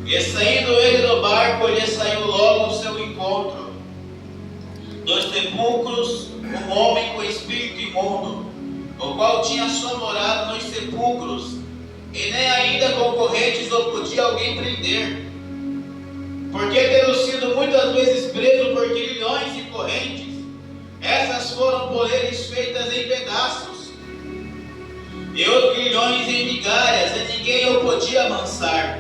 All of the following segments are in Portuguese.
E saindo ele do barco, ele saiu logo ao seu encontro. Dos sepulcros, um homem com espírito imundo, o qual tinha sua morada nos sepulcros, e nem ainda com correntes o podia alguém prender, porque tendo sido muitas vezes preso por grilhões e correntes, essas foram por eles feitas em pedaços, e os grilhões em migalhas, e ninguém o podia amansar.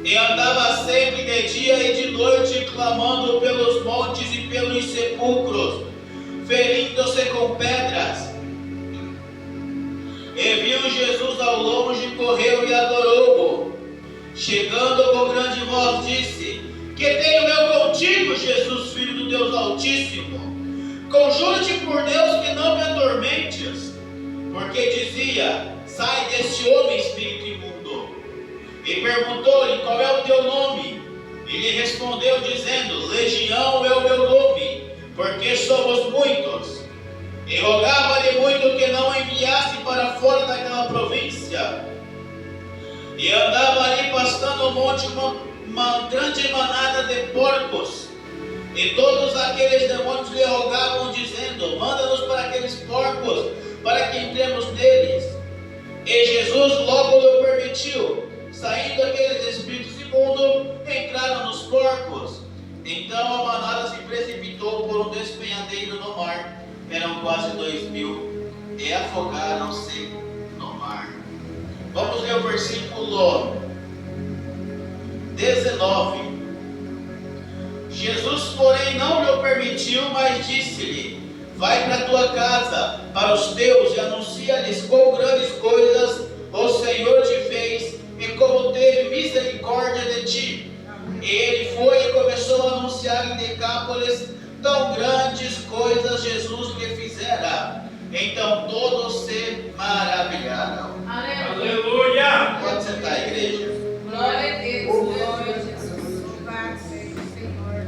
E andava sempre de dia e de noite, clamando pelos montes e pelos sepulcros, ferindo-se com pedras. E viu Jesus ao longe, correu e adorou-o. Chegando com grande voz, disse: Que tenho eu contigo, Jesus, Filho do Deus Altíssimo? Conjuro-te por Deus que não me atormentes. Porque dizia: Sai deste homem, espírito imundo. E perguntou-lhe: Qual é o teu nome? E lhe respondeu, dizendo: Legião é o meu nome, porque somos muitos. E rogava-lhe muito que não o enviasse para fora daquela província. E andava ali pastando o monte uma grande manada de porcos. E todos aqueles demônios lhe rogavam, dizendo: Manda-nos para aqueles porcos, para que entremos neles. E Jesus logo lhe permitiu. Saindo aqueles espíritos imundos, entraram nos porcos. Então a manada se precipitou por um despenhadeiro no mar. Eram quase 2.000 e afogaram-se no mar. Vamos ler o versículo 19. Jesus, porém, não lhe permitiu, mas disse-lhe: Vai para a tua casa, para os teus, e anuncia-lhes quão grandes coisas o Senhor te fez, e como teve misericórdia de ti. E ele foi e começou a anunciar em Decápolis tão grandes coisas Jesus lhe fizera. Então todos se maravilharam. Aleluia! Pode sentar, igreja. Glória a Deus. Glória a Jesus. Louvado seja o Senhor,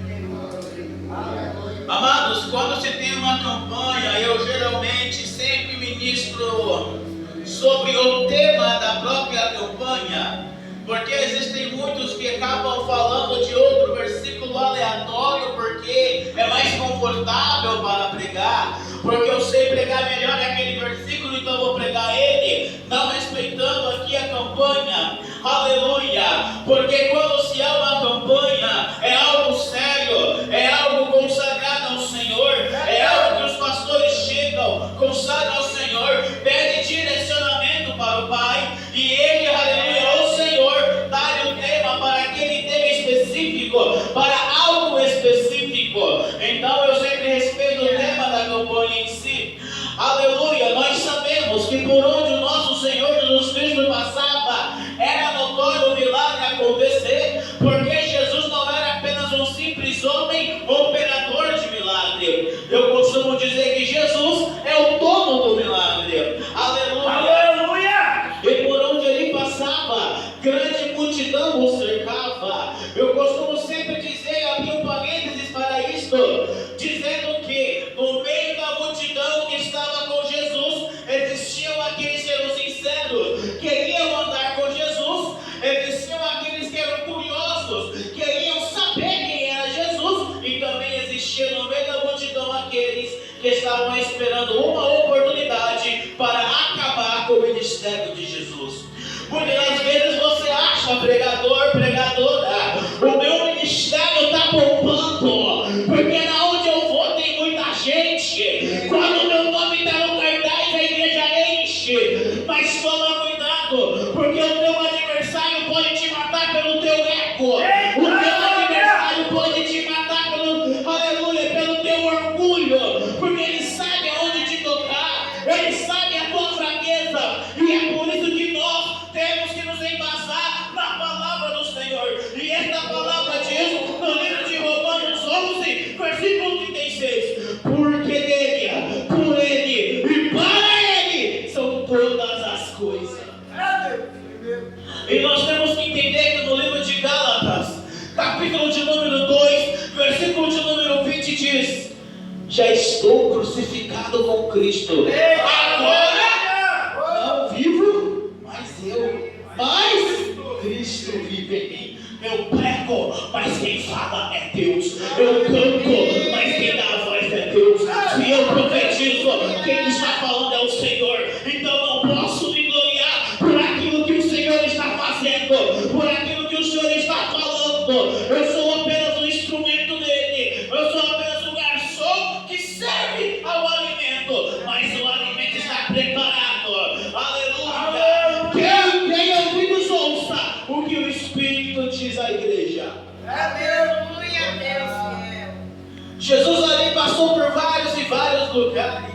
Deus poderoso. Amados, quando se tem uma campanha, eu geralmente sempre ministro sobre o tema da própria campanha, porque existem muitos que acabam falando de outro versículo aleatório, porque é mais confortável para pregar, porque eu sei pregar melhor aquele versículo, então vou pregar ele, não respeitando aqui a campanha. Aleluia! Porque quando se há uma campanha, é algo sério, é algo consagrado ao Senhor, é algo que os pastores chegam, consagram ao Senhor, pedem direcionamento para o Pai, e ele, aleluia, ao Senhor, dá-lhe o tema para aquele tema específico, para algo específico. Então eu sempre respeito o tema da campanha em si. Aleluia! Nós sabemos que por onde o nosso Senhor Jesus Cristo passava, era notório o milagre acontecer, porque Jesus não era apenas um simples homem, operador de milagre. Eu costumo dizer que Jesus é o dono do milagre. Aleluia! Aleluia! E por onde ele passava, grande multidão o cercava. Eu costumo sempre dizer, abrir um parênteses para isto, dizendo que no meio da multidão que estava com Jesus, existiam aqueles que eram sinceros, queriam andar com Jesus, existiam aqueles que eram curiosos, queriam saber quem era Jesus, e também existia no meio da multidão aqueles que estavam esperando uma oportunidade para acabar com o ministério de Jesus. Muitas vezes você acha, pregador, pregadora, o meu ministério está bombando, porque na onde eu vou tem muita gente, quando o meu nome está no cartaz a igreja enche, mas toma cuidado, porque o teu adversário pode te matar pelo teu eco, o teu adversário pode te matar pelo, aleluia, pelo teu orgulho, porque ele sabe aonde te tocar, ele sabe a tua fraqueza, e é por isso que nós temos que nos embasar na palavra do Senhor. E esta palavra diz no livro de Romanos 11, versículo 36: Porque dele, por ele e para ele são todas as coisas. E nós temos que entender que no livro de Gálatas, capítulo de número 2, versículo de número 20 diz: Já estou crucificado com Cristo. Agora não vivo, mas eu, mas Cristo vive Eu prego, mas quem fala é Deus. Eu canto, mas quem dá a voz é Deus. Se eu profetizo, quem está falando é o Senhor. Então não posso me gloriar por aquilo que o Senhor está fazendo, por aquilo que o Senhor está falando. Eu sou apenas um instrumento dele. Eu sou apenas um garçom que serve ao alimento, mas o alimento está preparado. Aleluia! Quem tem ouvidos ouça o que o Espírito diz à igreja. Aleluia, Deus. Jesus ali passou por vários e vários lugares.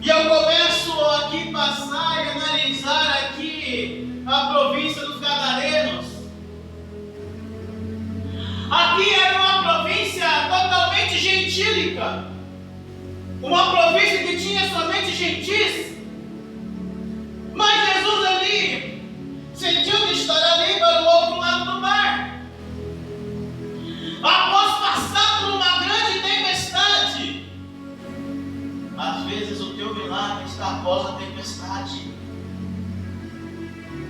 E eu começo aqui passar e analisar aqui a província dos Gadarenos. Aqui era uma província totalmente gentílica. Uma província que tinha somente gentis. Mas Jesus ali sentiu de estar ali para o outro lado do mar. Após passar por uma grande tempestade. Às vezes o teu milagre está após a tempestade.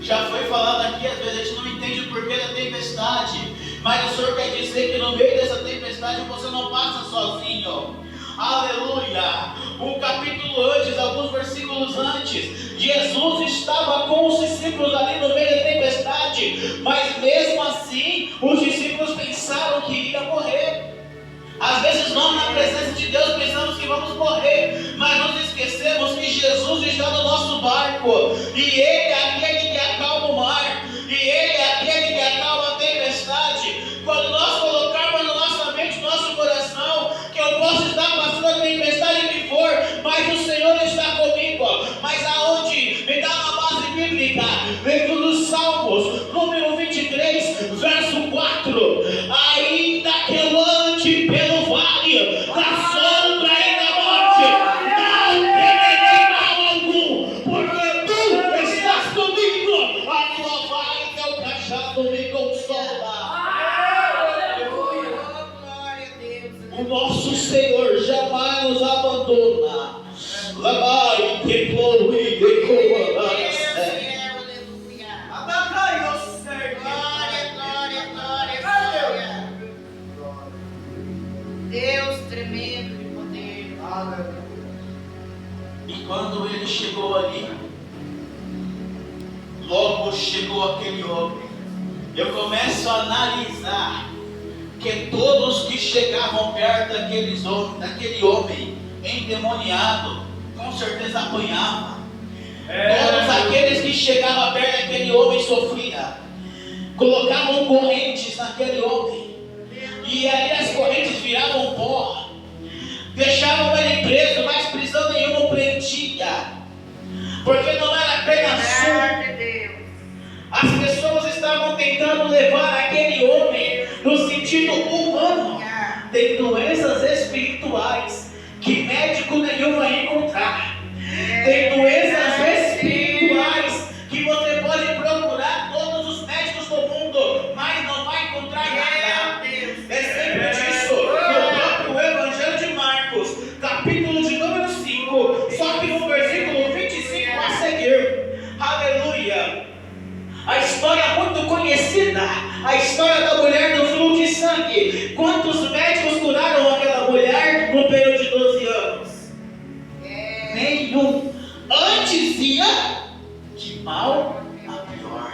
Já foi falado aqui, às vezes a gente não entende o porquê da tempestade. Mas o Senhor quer dizer que no meio dessa tempestade você não passa sozinho. Aleluia! Um capítulo antes, alguns versículos antes, Jesus estava com os discípulos ali no meio da tempestade, mas mesmo assim os discípulos pensaram que iria morrer. Às vezes nós na presença de Deus pensamos que vamos morrer, mas nos esquecemos que Jesus está no nosso barco, e Ele é aquele que acalma o mar, e Ele é aquele que acalma a tempestade. Quando nós colocarmos na nossa mente, no nosso coração, que eu posso estar passando a tempestade que for, mas o Senhor está comigo. Mas aonde? Me dá uma base bíblica, dentro dos Salmos, número 23, verso 4. Ainda que eu ande pelo vale da sombra e da morte, não temerei mal algum, porque tu estás comigo, a tua vara e teu cajado me consola. O nosso Senhor jamais nos abandona. Labai, templou e decoa. Deus tremendo de poder. E quando ele chegou ali, logo chegou aquele homem. Eu começo a analisar que todos que chegavam perto daquele homem endemoniado, com certeza apanhava. Todos aqueles que chegavam perto daquele homem sofriam. Colocavam correntes naquele homem. E ali as correntes viravam pó. Deixavam ele preso, mas prisão nenhuma o prendia. Porque não era apenas as pessoas estavam tentando levar aquele homem no sentido humano. Tem doenças espirituais que médico nenhum vai encontrar. Tem doenças espirituais que você pode procurar todos os médicos do mundo, mas não vai encontrar nada. É sempre disso. No próprio Evangelho de Marcos, capítulo de número 5, só que no versículo 25 a seguir. Aleluia! A história muito conhecida, a história da mulher do fluxo de sangue. Quantos médicos curaram aquela mulher no período de 12 anos? Nenhum. Antes ia de mal a pior.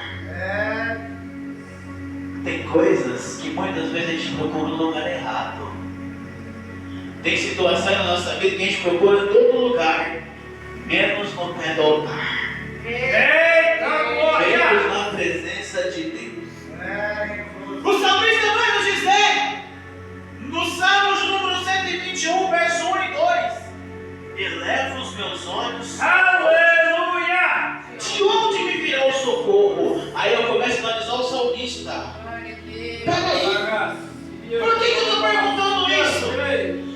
Tem coisas que muitas vezes a gente procura no lugar errado. Tem situações na nossa vida que a gente procura em todo lugar, menos no pé do altar. Menos na presença de Deus. O salmista vai nos dizer, no Salmos número 121, verso 1 e 2: eleva os meus olhos, aleluia! De onde me virá o socorro? Aí eu começo a analisar o salmista. Peraí, por que eu estou perguntando isso?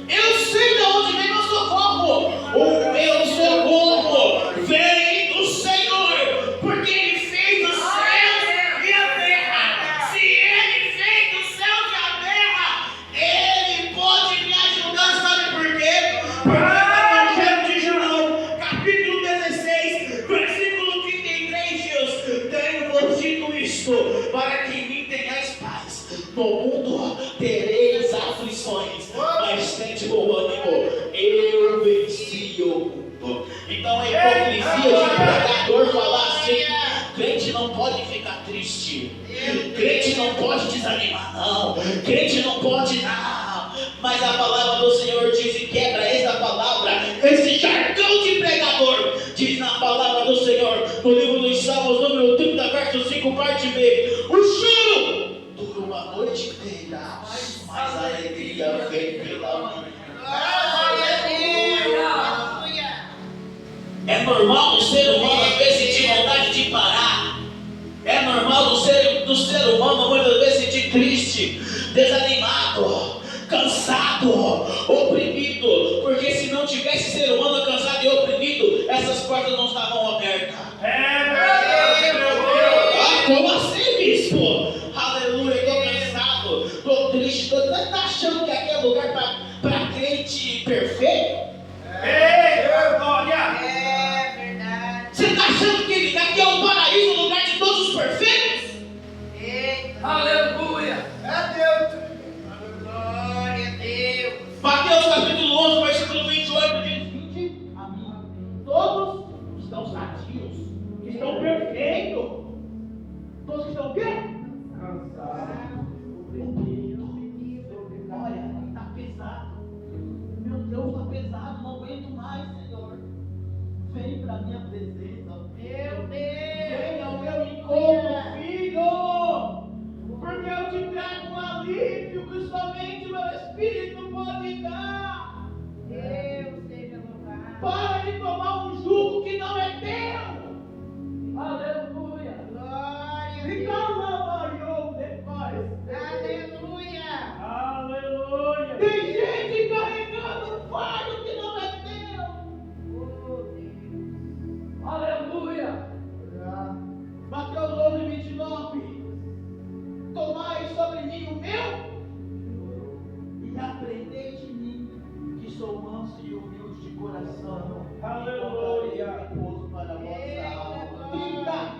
Eu sei de onde vem meu socorro. O meu socorro vem do Senhor, Cristo, para que em mim tenhais paz. No mundo tereis aflições, mas tende bom ânimo, eu venci o mundo. Então é hipocrisia de pregador falar assim: crente não pode ficar triste, crente não pode desanimar, não, crente não pode, não. Mas a palavra do Senhor diz e quebra essa palavra, esse jargão de pregador. Diz na palavra do Senhor, no livro dos Salmos, número 30, verso 5, parte B: o choro dura uma noite inteira, mas a alegria vem pela manhã. É normal do ser humano às vezes sentir vontade de parar. É normal do ser humano muitas vezes sentir triste, desanimado, cansado, oprimido. Porque se não tivesse ser humano cansado e oprimido, essas portas não estavam abertas. Como assim, bispo? Aleluia, estou cansado, estou triste. Está achando que aqui é lugar para crente perfeito? Você está achando que aqui é um paraíso, um lugar de todos os perfeitos? Aleluia. Glória a Deus. Mateus capítulo 11, versículo 28 diz: vinde a mim, todos estão sadios, que estão perfeitos. Todos que estão o quê? Cansados, oprimidos. Olha, está pesado. Meu Deus, está pesado, não aguento mais, Senhor. Vem para a minha presença. Meu Deus. Venha ao meu encontro, filho. Porque eu te trago um alívio que somente o meu Espírito pode dar. Deus seja louvado. Para de tomar um jugo que não é teu. Aleluia. Glória a E Deus. calma depois. Aleluia. Aleluia. Tem gente carregando um fardo que não é teu. Oh, Deus. Aleluia. Mateus 11, 29. Tomai sobre mim o meu e aprendei de mim, que sou manso e humilde de coração. Aleluia. E repouso para a vossa alma. Glória.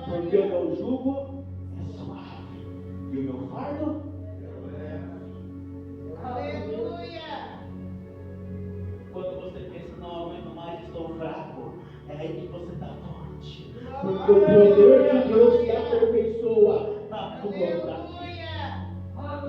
Porque o meu jugo é suave e o meu fardo é leve. Aleluia. Quando você pensa, não aguento mais, estou fraco, é aí que você está forte. Porque o poder de Deus se aperfeiçoa na tua fraqueza. Aleluia.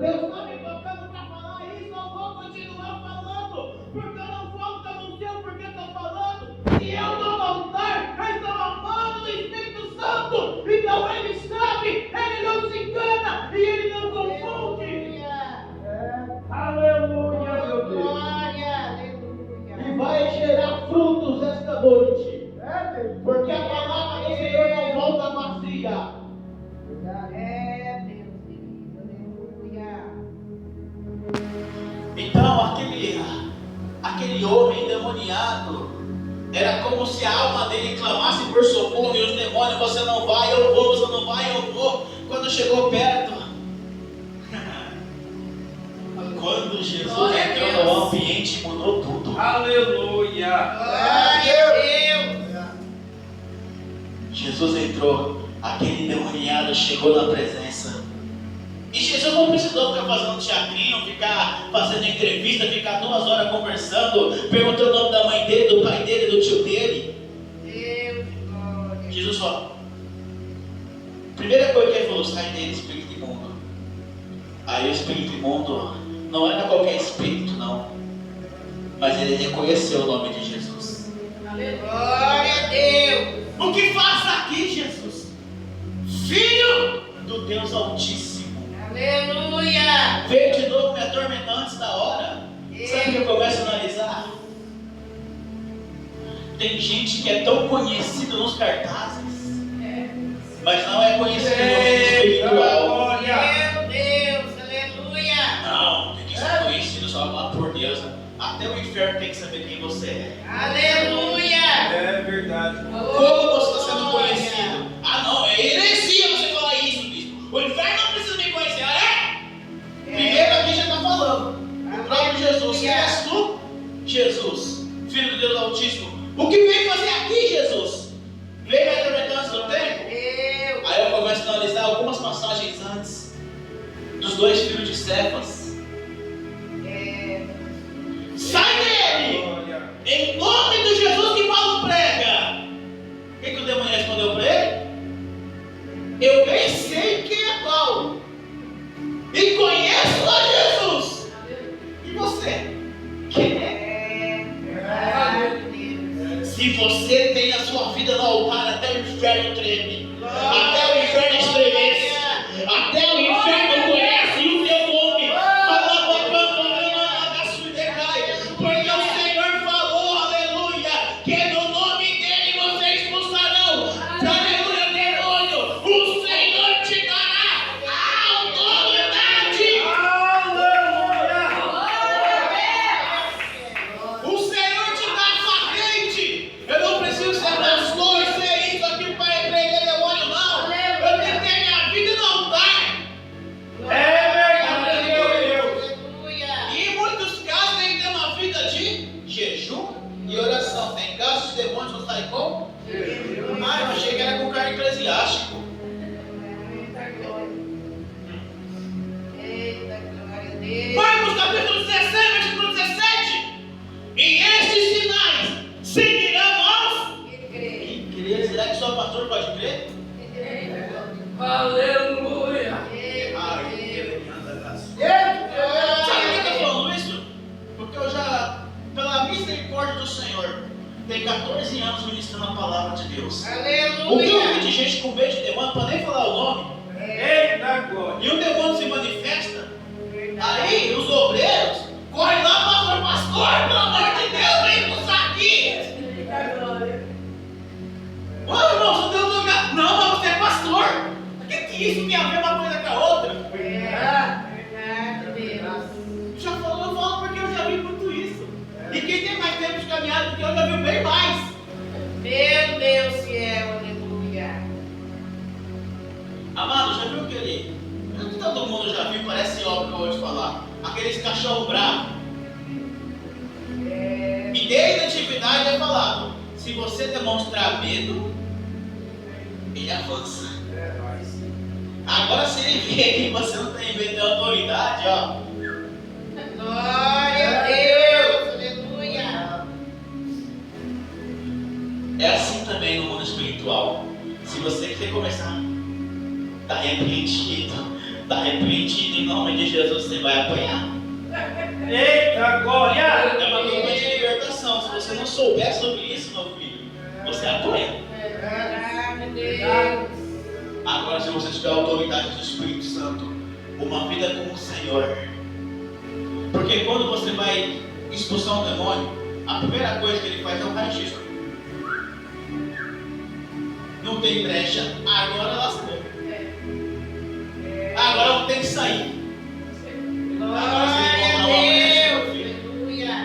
Deus está me tocando para falar isso, eu vou continuar falando, porque eu não falo que eu não sei o porquê estou falando. Se eu não voltar, eu estou amando o Espírito Santo, então ele sabe, ele não se engana e ele não confunde. Aleluia, meu Deus. Glória. Aleluia. E vai gerar frutos esta noite, porque a palavra do Senhor não volta vazia. É, Deus querido. Aleluia. Então aquele homem endemoniado era como se a alma dele clamasse por socorro e os demônios: você não vai, eu vou, você não vai, eu vou. Quando chegou perto, quando Jesus Glória a entrou Deus. no ambiente, mudou tudo. Aleluia. Glória a Deus. Jesus entrou, aquele endemoniado chegou na presença. E Jesus não precisou ficar fazendo teatrinho, ficar fazendo entrevista, ficar 2 horas conversando, perguntando o nome da mãe dele, do pai dele, do tio dele. Deus, glória. Jesus só. Primeira coisa que ele falou: sai dele, espírito imundo. Aí o espírito imundo não era qualquer espírito, não. Mas ele reconheceu o nome de Jesus. Glória a Deus. O que faço aqui, Jesus? Filho do Deus Altíssimo. Aleluia. Veio de novo me atormentar antes da hora. Sabe o que eu começo a analisar? Tem gente que é tão conhecido nos cartazes, mas não é conhecido no meio espiritual. Glória. Meu Deus. Aleluia. Não, tem que ser conhecido só lá por Deus. Até o inferno tem que saber quem você é. Aleluia. É verdade. Como você está sendo conhecido? Ah, não, é heresia você falar isso, bispo. O inferno não precisa me conhecer, ah, é? Primeiro aqui já está falando. O próprio Jesus. Quem és tu? Jesus, Filho de Deus Altíssimo. O que veio fazer aqui, Jesus? Veio me atormentar antes do tempo? Deus. Aí eu começo a analisar algumas algumas passagens antes dos 2 filhos de Cefas. Sai dele! Glória. Em nome de Jesus que Paulo prega. O que o demônio respondeu para ele? Eu bem sei quem é Paulo e conheço a Jesus. E você? Quem é? Se você tem a sua vida no altar, até o inferno treme, até o inferno estremece, até o inferno conhece o teu nome. Porque o Senhor falou, aleluia, que no nome dele você expulsarão, aleluia, demônio. O Senhor te dará autoridade. O Senhor te dá patente. Eu não preciso ser pastor, ser isso aqui para repreender demônio, não. Eu tenho que ter minha vida no altar. É verdade, meu Deus. E em muitos casos tem que ter uma vida de jejum e oração. Tem casos de demônios que saem com? Ah, eu achei que era com cargo eclesiástico. Marcos capítulo 16, versículo 17. E estes sinais seguirão aos que creem. Será que só o pastor pode crer? Aleluia. Ai, ele anda graça. Sabe por que eu tô falando isso? Porque eu já, pela misericórdia do Senhor, tenho 14 anos ministrando a palavra de Deus. O que eu vi de gente com medo de demônio, para nem falar o nome, Eita glória. e o demônio se manifesta, aí os obreiros correm lá, pastor, pelo amor de Deus, vem expulsar aqui. Ô irmão, você tem outro lugar? Não, mas você é pastor. O que isso tem a ver uma coisa com a outra? Já falou, eu falo porque eu já vi muito isso. E quem tem mais tempo de caminhada do que eu já viu bem mais. Meu Deus, fiel, aleluia. Amado, já viu aquele? Todo mundo já viu, parece óbvio que eu vou te falar. Aqueles cachorro bravo. E desde a antiguidade é falado: se você demonstrar medo, ele avança. Agora, se ele vê que você não tem medo da autoridade, ó. Glória a Deus, aleluia. É assim também no mundo espiritual. Se você quer começar, está repreendido em nome de Jesus, você vai apanhar. Eita glória. É uma campanha de libertação. Se você não souber sobre isso, meu filho, você apanha. Glória a Deus. Agora, se você tiver a autoridade do Espírito Santo, uma vida com o Senhor. Porque quando você vai expulsar um demônio, a primeira coisa que ele faz é um registro. Não tem brecha, agora lascou. Agora eu tenho que sair. Agora você tem que comprar uma brecha, meu filho. Aleluia.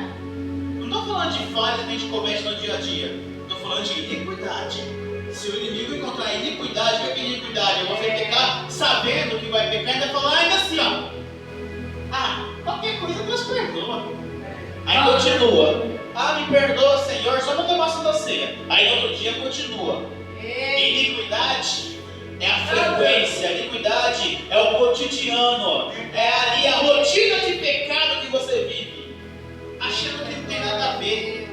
Não estou falando de falhas que a gente comete no dia a dia. Estou falando de iniquidade. Se o inimigo encontrar iniquidade, o que é iniquidade? Eu vou pecar sabendo que vai pecar e ainda falar ainda assim, ó. Ah, qualquer coisa Deus perdoa. Aí continua. Ah, me perdoa, Senhor, só não tomar da ceia. Aí no outro dia continua. Iniquidade é a frequência, iniquidade é o cotidiano, é ali a rotina de pecado que você vive, achando que não tem nada a ver.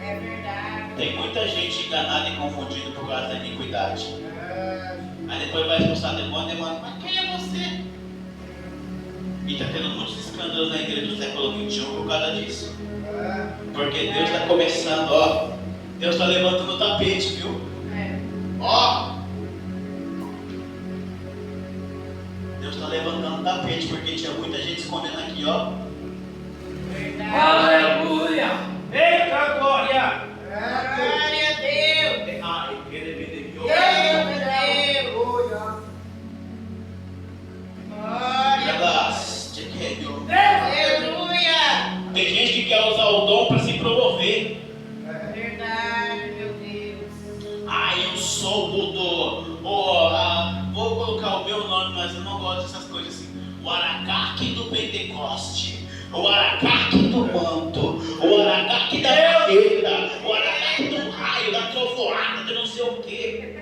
É verdade. Tem muita gente enganada e confundida por causa da iniquidade. Aí depois vai expulsar demônio, mas quem é você? E está tendo muitos escândalos na igreja do século XXI por causa disso. Porque Deus está começando, ó. Deus está levantando o tapete, viu? Ó. Deus está levantando o tapete porque tinha muita gente escondendo aqui, ó. Aleluia. Eita glória. Glória a Deus. Ai, querer Glória a Deus. Glória. Elas te querem. Aleluia. Tem gente que quer usar o dom para se promover. Verdade, meu Deus. Ah, eu sou do vou colocar o meu nome, mas eu não gosto dessas coisas assim. O Aracaque do Pentecoste, o Aracaque do manto, o Aracaque da cadeira, o Aracaque do raio, da trovoada, de não sei o quê.